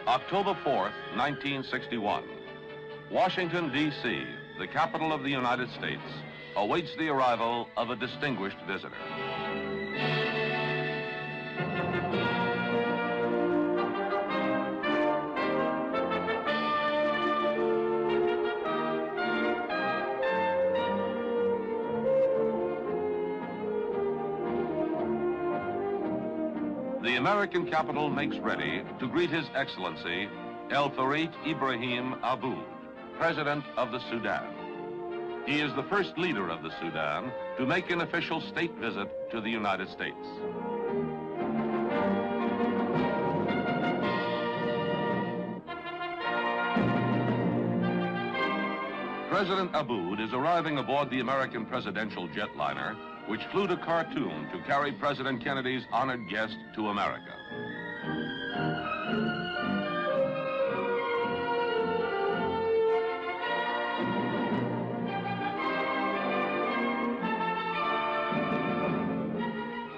October 4th, 1961. Washington, D.C., the capital of the United States, awaits the arrival of a distinguished visitor. The American capital makes ready to greet His Excellency El Farid Ibrahim Abud, President of the Sudan. He is the first leader of the Sudan to make an official state visit to the United States. President Abud is arriving aboard the American presidential jetliner, which flew to Khartoum to carry President Kennedy's honored guest to America.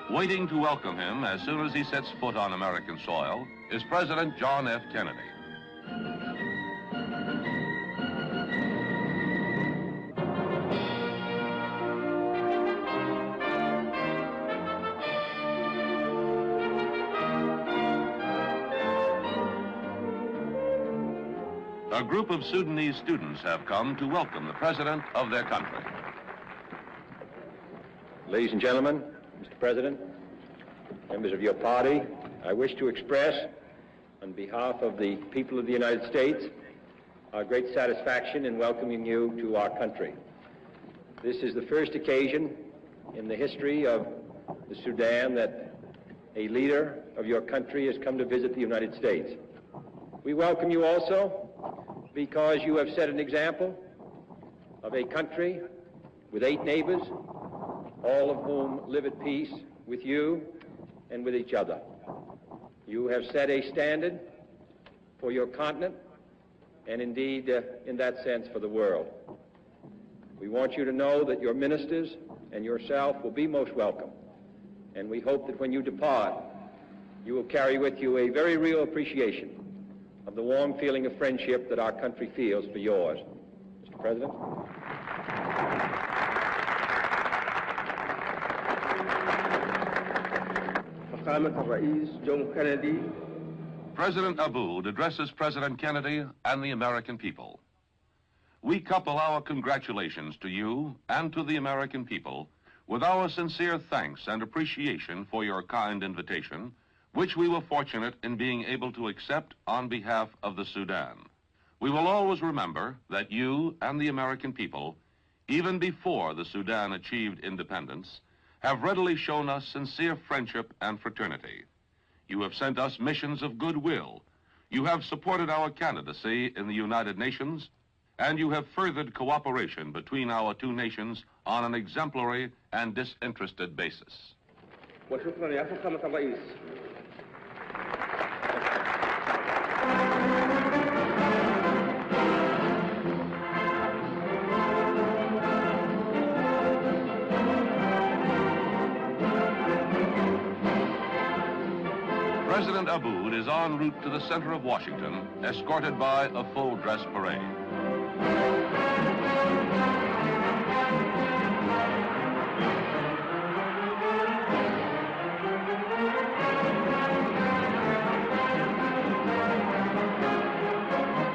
Waiting to welcome him as soon as he sets foot on American soil is President John F. Kennedy. A group of Sudanese students have come to welcome the president of their country. Ladies and gentlemen, Mr. President, members of your party, I wish to express, on behalf of the people of the United States, our great satisfaction in welcoming you to our country. This is the first occasion in the history of the Sudan that a leader of your country has come to visit the United States. We welcome you also because you have set an example of a country with 8 neighbors, all of whom live at peace with you and with each other. You have set a standard for your continent and indeed, in that sense, for the world. We want you to know that your ministers and yourself will be most welcome, and we hope that when you depart, you will carry with you a very real appreciation of the warm feeling of friendship that our country feels for yours. Mr. President. President Abud addresses President Kennedy and the American people. We couple our congratulations to you and to the American people with our sincere thanks and appreciation for your kind invitation, which we were fortunate in being able to accept on behalf of the Sudan. We will always remember that you and the American people, even before the Sudan achieved independence, have readily shown us sincere friendship and fraternity. You have sent us missions of goodwill. You have supported our candidacy in the United Nations, and you have furthered cooperation between our two nations on an exemplary and disinterested basis. President Abud is en route to the center of Washington, escorted by a full-dress parade.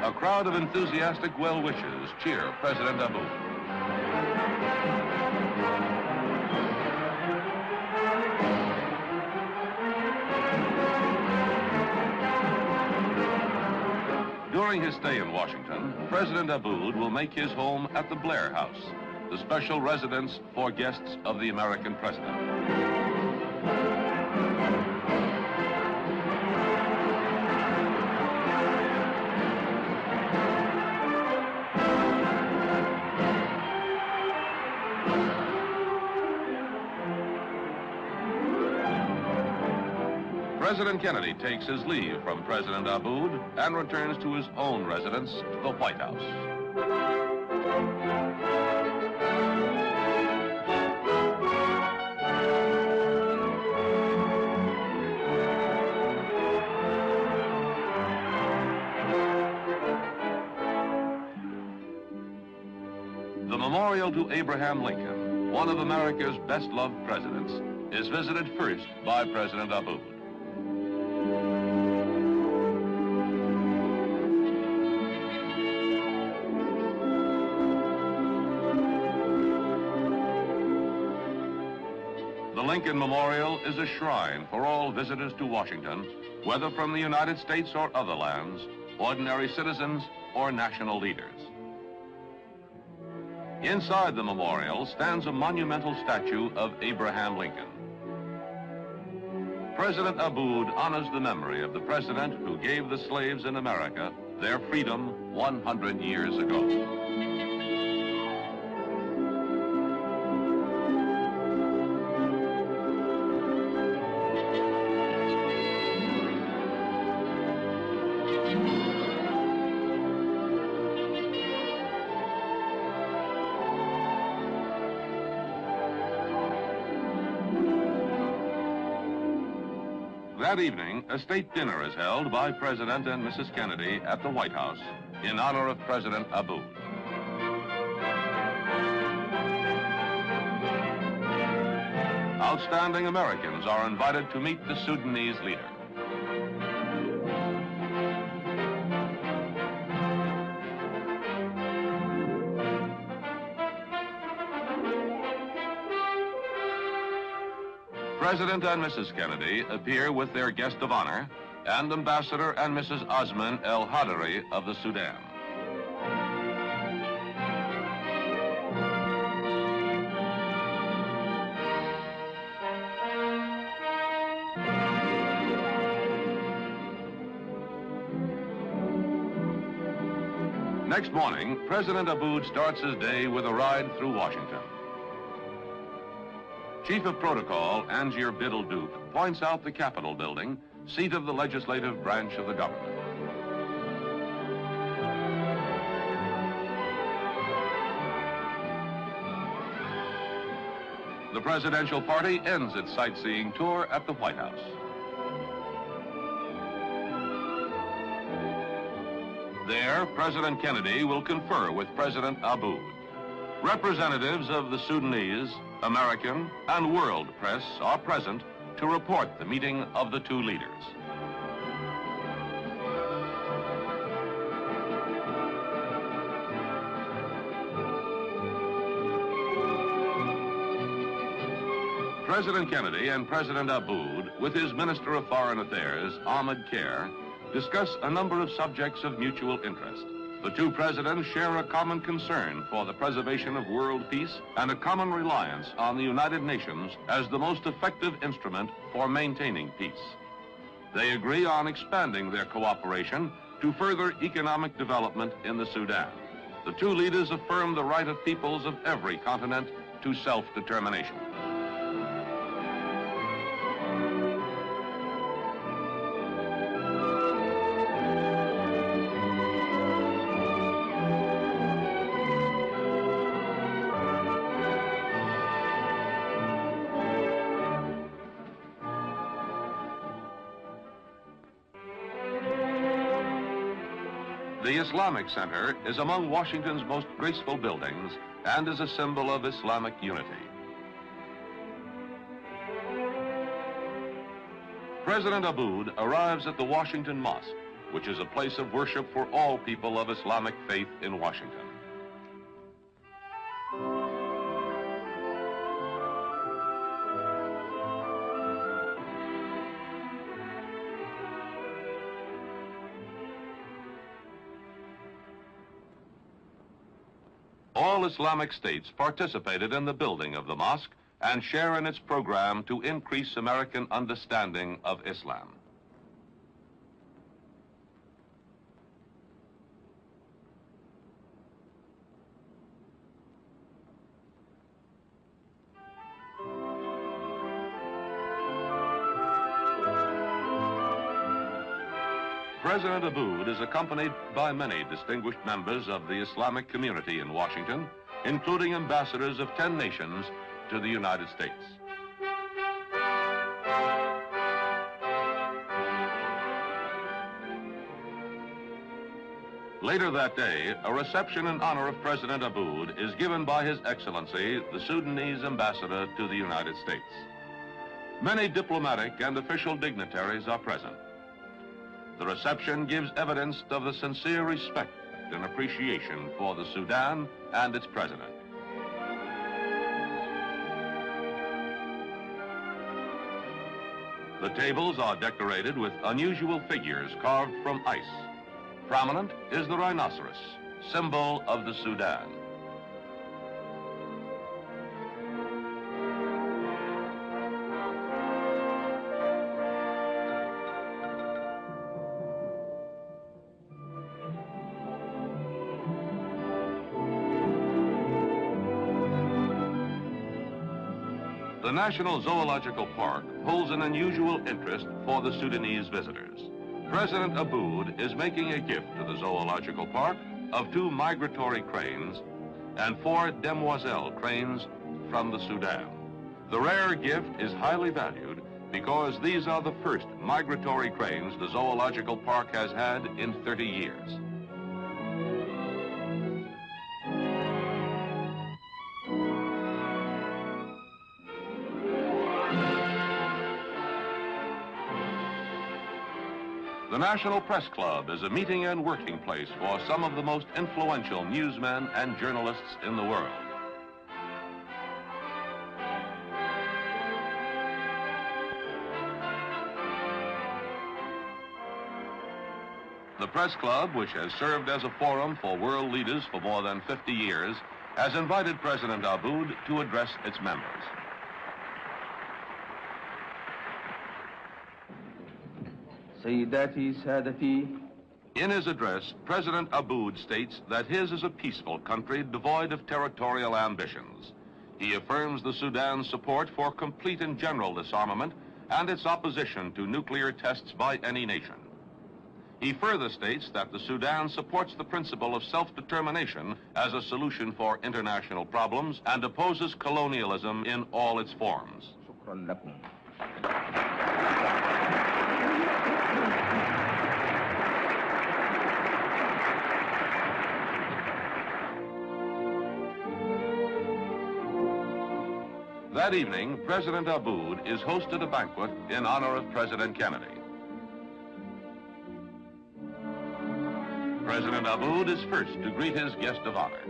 A crowd of enthusiastic well-wishers cheer President Abud. During his stay in Washington, President Abud will make his home at the Blair House, the special residence for guests of the American president. President Kennedy takes his leave from President Abud and returns to his own residence, the White House. memorial to Abraham Lincoln, one of America's best-loved presidents, is visited first by President Abud. The Lincoln Memorial is a shrine for all visitors to Washington, whether from the United States or other lands, ordinary citizens or national leaders. Inside the memorial stands a monumental statue of Abraham Lincoln. President Abud honors the memory of the president who gave the slaves in America their freedom 100 years ago. That evening, a state dinner is held by President and Mrs. Kennedy at the White House in honor of President Abud. Outstanding Americans are invited to meet the Sudanese leader. President and Mrs. Kennedy appear with their guest of honor and Ambassador and Mrs. Osman El Hadari of the Sudan. Next morning, President Abud starts his day with a ride through Washington. Chief of Protocol, Angier Biddle-Duke, points out the Capitol building, seat of the legislative branch of the government. The presidential party ends its sightseeing tour at the White House. There, President Kennedy will confer with President Abud. Representatives of the Sudanese, American, and world press are present to report the meeting of the two leaders. President Kennedy and President Abud, with his Minister of Foreign Affairs, Ahmed Care, discuss a number of subjects of mutual interest. The two presidents share a common concern for the preservation of world peace and a common reliance on the United Nations as the most effective instrument for maintaining peace. They agree on expanding their cooperation to further economic development in the Sudan. The two leaders affirm the right of peoples of every continent to self-determination. The Islamic Center is among Washington's most graceful buildings and is a symbol of Islamic unity. President Abud arrives at the Washington Mosque, which is a place of worship for all people of Islamic faith in Washington. All Islamic states participated in the building of the mosque and share in its program to increase American understanding of Islam. President Abud is accompanied by many distinguished members of the Islamic community in Washington, including ambassadors of 10 nations to the United States. Later that day, a reception in honor of President Abboud is given by His Excellency, the Sudanese ambassador to the United States. Many diplomatic and official dignitaries are present. The reception gives evidence of the sincere respect and appreciation for the Sudan and its president. The tables are decorated with unusual figures carved from ice. Prominent is the rhinoceros, symbol of the Sudan. The National Zoological Park holds an unusual interest for the Sudanese visitors. President Abboud is making a gift to the Zoological Park of 2 migratory cranes and 4 demoiselle cranes from the Sudan. The rare gift is highly valued because these are the first migratory cranes the Zoological Park has had in 30 years. The National Press Club is a meeting and working place for some of the most influential newsmen and journalists in the world. The Press Club, which has served as a forum for world leaders for more than 50 years, has invited President Abboud to address its members. سيداتي سادتي. In his address, President Abboud states that his is a peaceful country devoid of territorial ambitions. He affirms the Sudan's support for complete and general disarmament and its opposition to nuclear tests by any nation. He further states that the Sudan supports the principle of self-determination as a solution for international problems and opposes colonialism in all its forms. شكرا لكم. That evening, President Abboud is hosted a banquet in honor of President Kennedy. President Abboud is first to greet his guest of honor.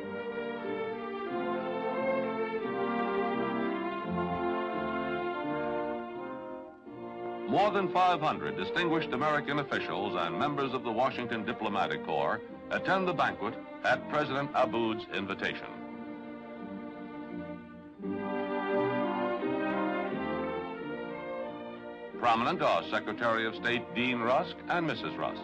More than 500 distinguished American officials and members of the Washington Diplomatic Corps attend the banquet at President Abboud's invitation. Prominent are Secretary of State Dean Rusk and Mrs. Rusk.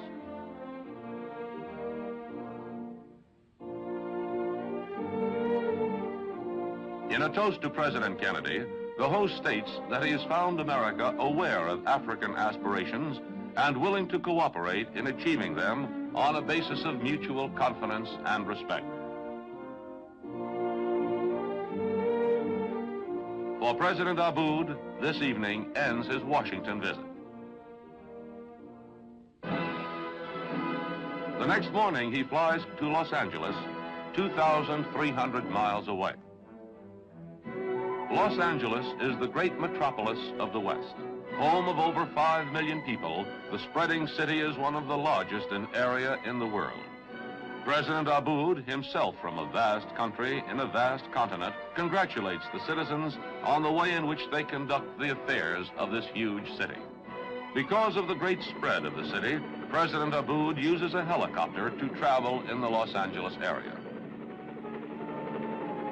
In a toast to President Kennedy, the host states that he has found America aware of African aspirations and willing to cooperate in achieving them on a basis of mutual confidence and respect. For President Abboud, this evening ends his Washington visit. The next morning, he flies to Los Angeles, 2,300 miles away. Los Angeles is the great metropolis of the West. Home of over 5 million people, the spreading city is one of the largest in area in the world. President Abboud, himself from a vast country in a vast continent, congratulates the citizens on the way in which they conduct the affairs of this huge city. Because of the great spread of the city, President Abboud uses a helicopter to travel in the Los Angeles area.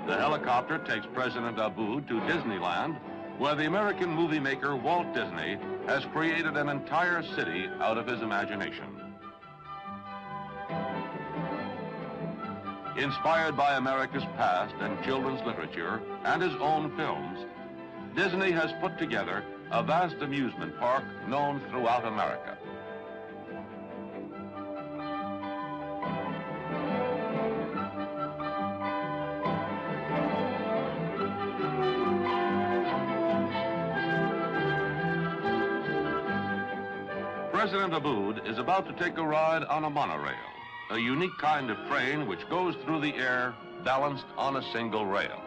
The helicopter takes President Abboud to Disneyland, where the American movie maker Walt Disney has created an entire city out of his imagination. Inspired by America's past and children's literature and his own films, Disney has put together a vast amusement park known throughout America. President Abboud is about to take a ride on a monorail. a unique kind of train which goes through the air balanced on a single rail.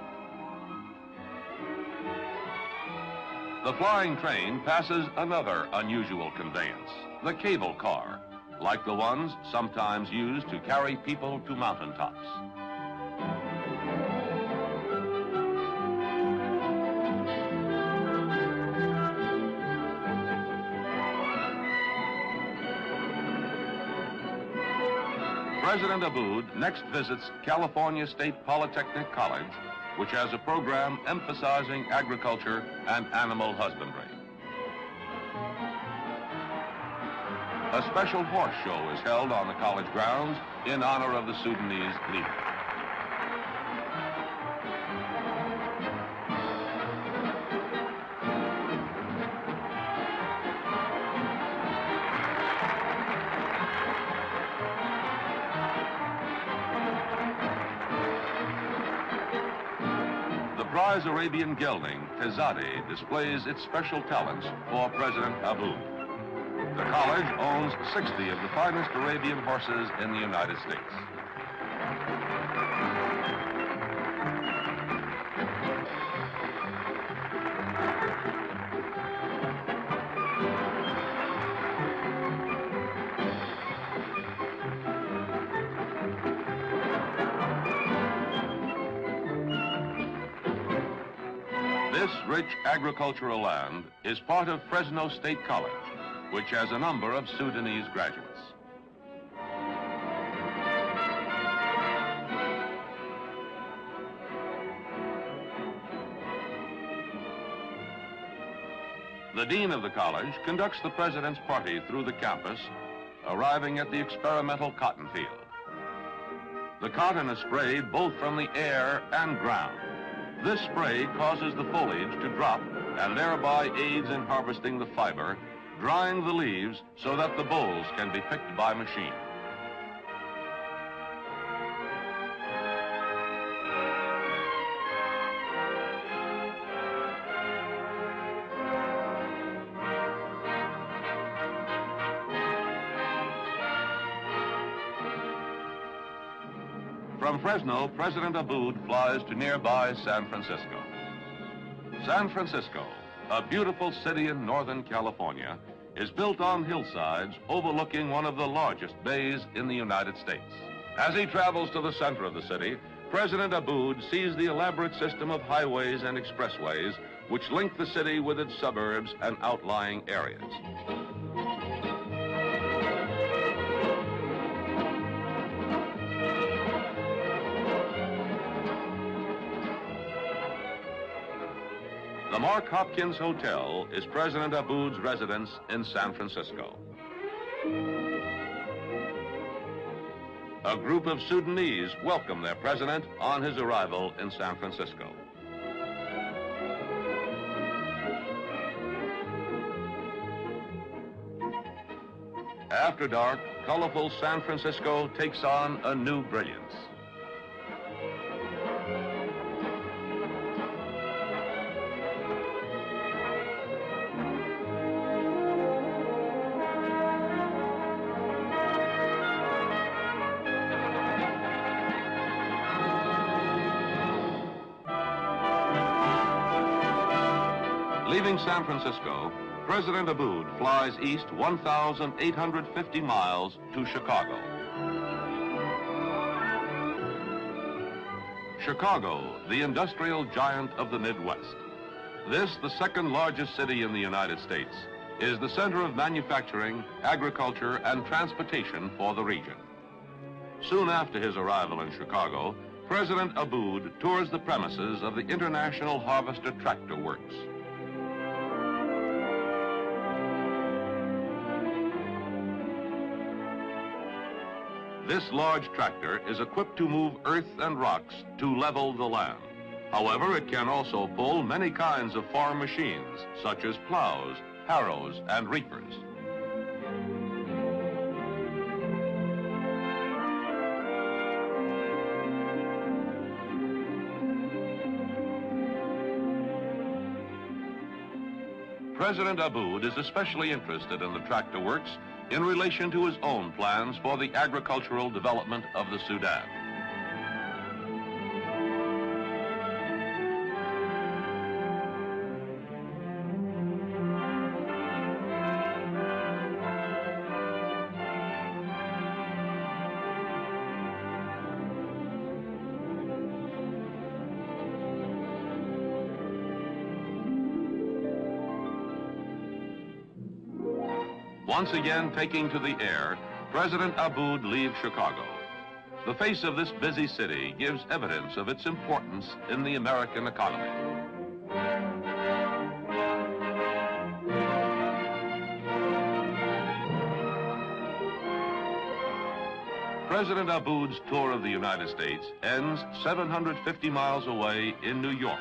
The flying train passes another unusual conveyance, the cable car, like the ones sometimes used to carry people to mountaintops. President Abboud next visits California State Polytechnic College, which has a program emphasizing agriculture and animal husbandry. A special horse show is held on the college grounds in honor of the Sudanese leader. The prize Arabian gelding, Tezade, displays its special talents for President Abboud. The college owns 60 of the finest Arabian horses in the United States. This rich agricultural land is part of Fresno State College, which has a number of Sudanese graduates. The dean of the college conducts the president's party through the campus, arriving at the experimental cotton field. The cotton is sprayed both from the air and ground. This spray causes the foliage to drop and thereby aids in harvesting the fiber, drying the leaves so that the bolls can be picked by machine. From Fresno, President Abboud flies to nearby San Francisco. San Francisco, a beautiful city in Northern California, is built on hillsides overlooking one of the largest bays in the United States. As he travels to the center of the city, President Abboud sees the elaborate system of highways and expressways which link the city with its suburbs and outlying areas. The Mark Hopkins Hotel is President Abboud's residence in San Francisco. A group of Sudanese welcome their president on his arrival in San Francisco. After dark, colorful San Francisco takes on a new brilliance. Leaving San Francisco, President Abboud flies east 1,850 miles to Chicago. Chicago, the industrial giant of the Midwest. This, the second largest city in the United States, is the center of manufacturing, agriculture, and transportation for the region. Soon after his arrival in Chicago, President Abboud tours the premises of the International Harvester Tractor Works. This large tractor is equipped to move earth and rocks to level the land. However, it can also pull many kinds of farm machines, such as plows, harrows, and reapers. President Abboud is especially interested in the tractor works in relation to his own plans for the agricultural development of the Sudan. Once again taking to the air, President Abud leaves Chicago. The face of this busy city gives evidence of its importance in the American economy. President Abud's tour of the United States ends 750 miles away in New York,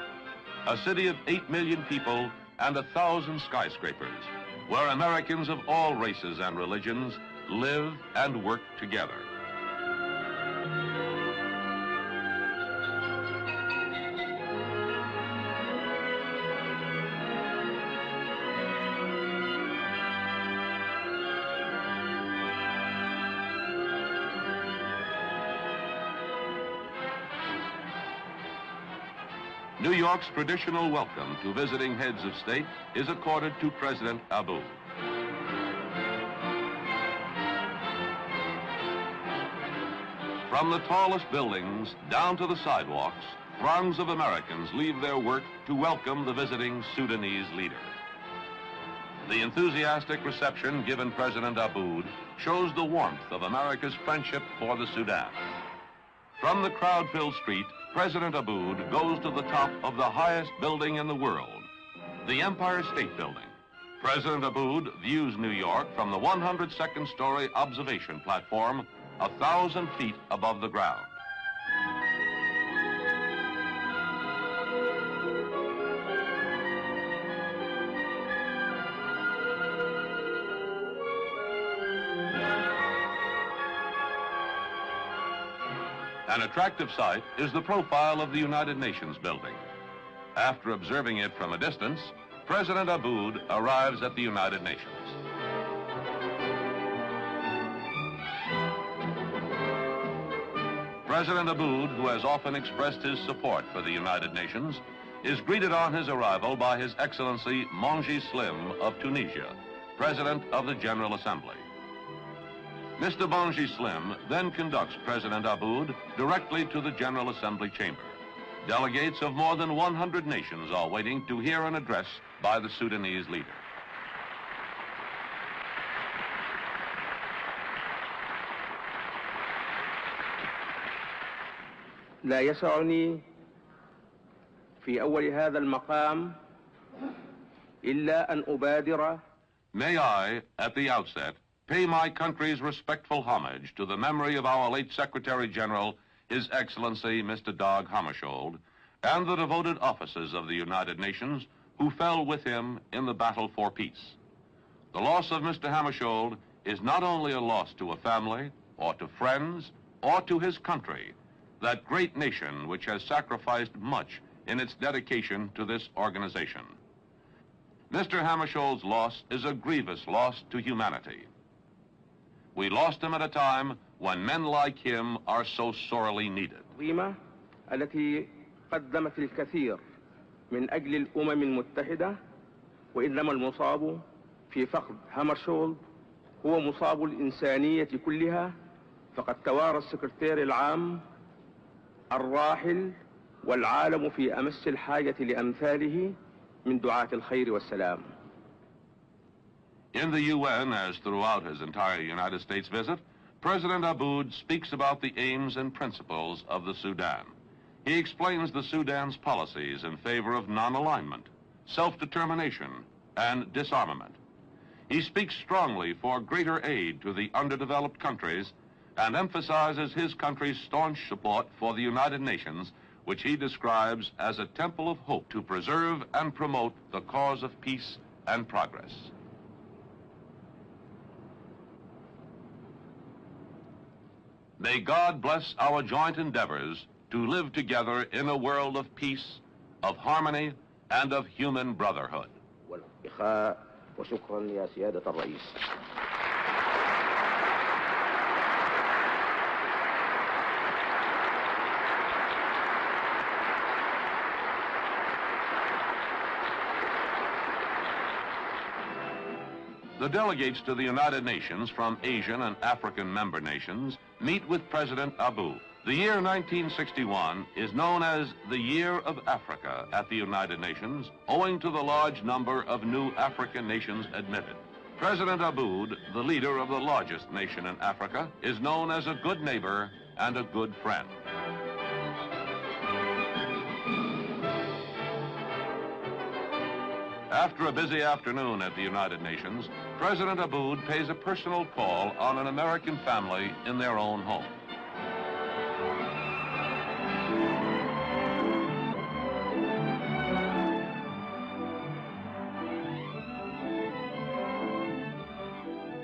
a city of 8 million people and 1,000 skyscrapers, where Americans of all races and religions live and work together. New York's traditional welcome to visiting heads of state is accorded to President Abud. From the tallest buildings down to the sidewalks, throngs of Americans leave their work to welcome the visiting Sudanese leader. The enthusiastic reception given President Abud shows the warmth of America's friendship for the Sudan. From the crowd-filled street, President Abud goes to the top of the highest building in the world, the Empire State Building. President Abud views New York from the 102nd story observation platform, 1,000 feet above the ground. An attractive sight is the profile of the United Nations building. After observing it from a distance, President Abud arrives at the United Nations. President Abud, who has often expressed his support for the United Nations, is greeted on his arrival by His Excellency Manji Slim of Tunisia, President of the General Assembly. Mr. Manji Slim then conducts President Abud directly to the General Assembly chamber. Delegates of more than 100 nations are waiting to hear an address by the Sudanese leader. لا يسعني في أول هذا المقام إلا أن أبادر. May I, at the outset, pay my country's respectful homage to the memory of our late Secretary General, His Excellency Mr. Dag Hammarskjöld, and the devoted officers of the United Nations who fell with him in the battle for peace. The loss of Mr. Hammarskjöld is not only a loss to a family, or to friends, or to his country, that great nation which has sacrificed much in its dedication to this organization. Mr. Hammarskjöld's loss is a grievous loss to humanity. We lost him at a time when men like him are so sorely needed. التي قدمت الكثير من أجل الأمم المتحدة، وإنما المصاب في فقد هامرشولد هو مصاب الإنسانية كلها، فقد توارى السكرتير العام الراحل والعالم في أمس الحاجة لأمثاله من دعاة الخير والسلام. In the UN, as throughout his entire United States visit, President Abud speaks about the aims and principles of the Sudan. He explains the Sudan's policies in favor of non-alignment, self-determination, and disarmament. He speaks strongly for greater aid to the underdeveloped countries and emphasizes his country's staunch support for the United Nations, which he describes as a temple of hope to preserve and promote the cause of peace and progress. May God bless our joint endeavors to live together in a world of peace, of harmony, and of human brotherhood. والإخاء، وشكرا يا سيادة الرئيس. The delegates to the United Nations from Asian and African member nations meet with President Abud. The year 1961 is known as the Year of Africa at the United Nations, owing to the large number of new African nations admitted. President Abud, the leader of the largest nation in Africa, is known as a good neighbor and a good friend. After a busy afternoon at the United Nations, President Abud pays a personal call on an American family in their own home.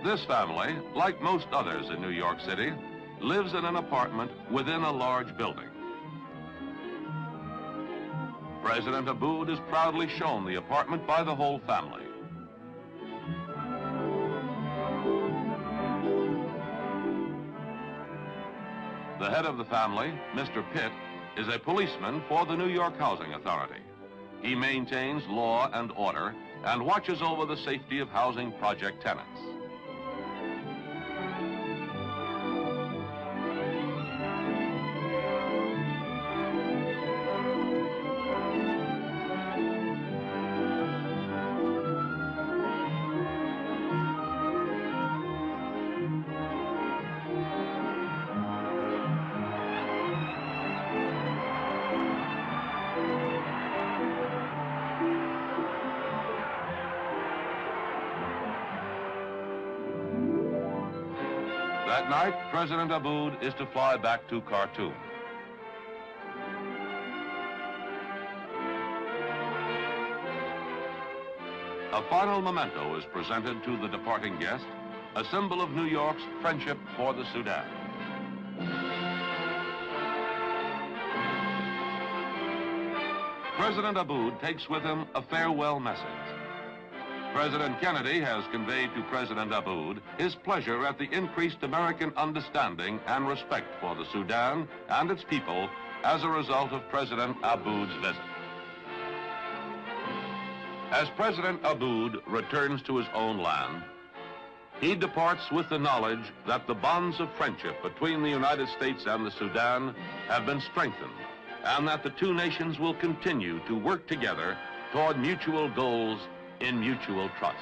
This family, like most others in New York City, lives in an apartment within a large building. President Abud is proudly shown the apartment by the whole family. The head of the family, Mr. Pitt, is a policeman for the New York Housing Authority. He maintains law and order and watches over the safety of housing project tenants. That night, President Abud is to fly back to Khartoum. A final memento is presented to the departing guest, a symbol of New York's friendship for the Sudan. President Abud takes with him a farewell message. President Kennedy has conveyed to President Abud his pleasure at the increased American understanding and respect for the Sudan and its people as a result of President Abud's visit. As President Abud returns to his own land, he departs with the knowledge that the bonds of friendship between the United States and the Sudan have been strengthened, and that the two nations will continue to work together toward mutual goals in mutual trust.